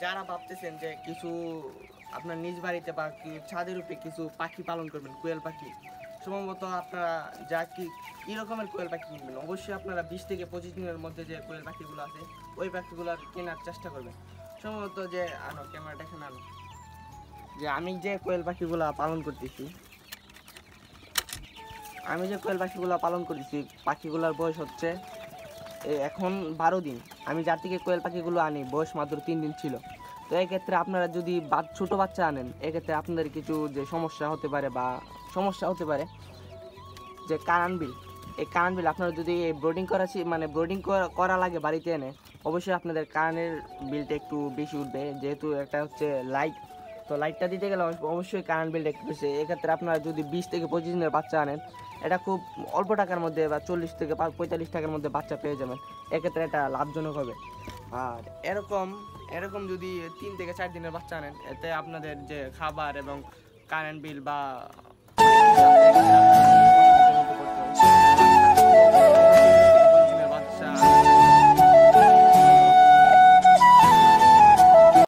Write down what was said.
যারা ভাবতেছেন যে কিছু আপনার নিজ বাড়িতে বা ছাদের উপরে কিছু পাখি পালন করবেন, কোয়েল পাখি, সম্ভবত আপনারা কী রকমের কোয়েল পাখি কিনবেন, অবশ্যই আপনারা 20 থেকে 25 দিনের মধ্যে যে কোয়েল পাখিগুলো আছে ওই পাখিগুলো কেনার চেষ্টা করবেন। সম্ভবত যে ক্যামেরাটা এখানে আনো, যে আমি যে কোয়েল পাখিগুলো পালন করতেছি, পাখিগুলোর বয়স হচ্ছে এখন 12 দিন। আমি যার থেকে কোয়েল পাখিগুলো আনি বয়স মাত্র 3 দিন ছিল। তো এক্ষেত্রে আপনারা যদি ছোটো বাচ্চা আনেন, এক্ষেত্রে আপনাদের কিছু যে সমস্যা হতে পারে যে কারেন্ট বিল, এই কারেন্ট বিল আপনারা যদি ব্রোডিং করা লাগে বাড়িতে এনে, অবশ্যই আপনাদের কারেন্টের বিলটা একটু বেশি উঠবে, যেহেতু একটা হচ্ছে লাইট, তো লাইটটা দিতে গেলে অবশ্যই কারেন্ট বিলটা একটু বেশি। এক্ষেত্রে আপনারা যদি 20 থেকে 25 দিনের বাচ্চা আনেন, এটা খুব অল্প টাকার মধ্যে বা 40 থেকে 45 টাকার মধ্যে বাচ্চা পেয়ে যাবেন। এক্ষেত্রে এটা লাভজনক হবে। আর এরকম যদি 3 থেকে 4 দিনের বাচ্চা আনেন, এতে আপনাদের যে খাবার এবং কারেন্ট বিল বা